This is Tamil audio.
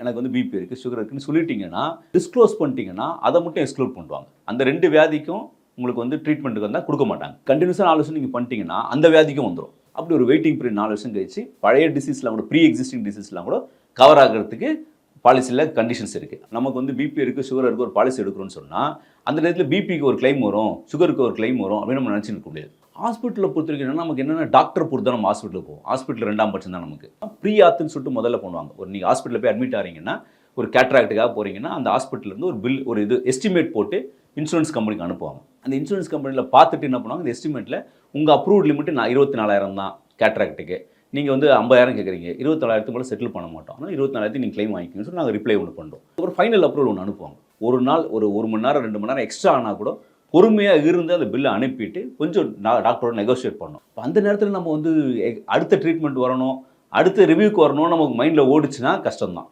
எனக்கு வந்து பிபி இருக்குது, சுகர் இருக்குன்னு சொல்லிட்டீங்கன்னா, டிஸ்க்ளோஸ் பண்ணிட்டீங்கன்னா, அதை மட்டும் எக்ஸ்க்ளூட் பண்ணுவாங்க. அந்த 2 வியாதிக்கும் உங்களுக்கு வந்து ட்ரீட்மெண்ட்டுக்கு வந்தால் கொடுக்க மாட்டாங்க. கண்டினியூஸாக 4 வருஷம் நீங்கள் பண்ணிட்டீங்கன்னா, அந்த வியாதிக்கும் வந்துடும். அப்படி ஒரு வெயிட்டிங் பீரியட் 4 வருஷம் கழிச்சு, பழைய டிசீஸ்லாம் கூட ப்ரீ எக்ஸிஸ்டிங் டிசீஸ்லாம் கூட கவர் ஆகிறதுக்கு பாலிசியில் கண்டிஷன்ஸ் இருக்குது. நமக்கு வந்து பிபி இருக்குது, சுகர் இருக்குது, ஒரு பாலிசி எடுக்கிறோன்னு சொன்னால், அந்த நேரத்தில் பிபிக்கு ஒரு கிளைம் வரும், சுகருக்கு ஒரு கிளைம் வரும் அப்படின்னு நம்ம நினச்சிட்டு இருக்க முடியாது. ஹாஸ்பிட்டலில் பொறுத்த வரைக்கும் என்னன்னா, நமக்கு என்னென்ன டாக்டர் பொறுத்து தான் நம்ம ஹாஸ்பிட்டலுக்கு போவோம். ஹாஸ்பிட்டல் 2ஆம் பட்சம் தான் நமக்கு. ப்ரீ ஆத்துன்னு சொல்லிட்டு முதல்ல பண்ணுவாங்க. ஒரு நீங்கள் ஹாஸ்பிட்டலில் போய் அட்மிட் ஆகிறீங்கன்னா, ஒரு கேட்ராக்டுக்காக போகிறீங்கன்னா, அந்த ஹாஸ்பிட்டலேருந்து ஒரு பில், ஒரு இது எஸ்டிமேட் போட்டு இன்சூரன்ஸ் கம்பெனிக்கு அனுப்புவாங்க. அந்த இன்சூரன்ஸ் கம்பெனியில் பார்த்துட்டு என்ன பண்ணுவாங்க, இந்த எஸ்டிமேட்டில் உங்கள் அப்ரூவ்ட் லிமிட்டு 24,000 தான் கேட்ராக்டுக்கு. நீங்கள் வந்து 50,000 கேட்குறீங்க, 24,000 மேலே செட்டில் பண்ண மாட்டோம். ஆனால் 24,000 நீங்கள் கிளைம் வாங்கிக்கணும்னு சொல்லி நாங்கள் ரிப்ளை ஒன்று பண்ணுறோம். ஒரு ஃபைனல் அப்ரூவல் ஒன்று அனுப்புவாங்க. ஒரு நாள் ஒரு மணி நேரம் 2 மணி நேரம் எக்ஸ்ட்ரா ஆனால் கூட பொறுமையாக இருந்து அந்த பில்லை அனுப்பிட்டு கொஞ்சம் டாக்டரோட நெகோஷியேட் பண்ணணும். அந்த நேரத்தில் நம்ம வந்து அடுத்த ட்ரீட்மெண்ட் வரணும், அடுத்த ரிவ்யூக்கு வரணும் நமக்கு மைண்டில் ஓடிச்சுன்னா கஷ்டம் தான்.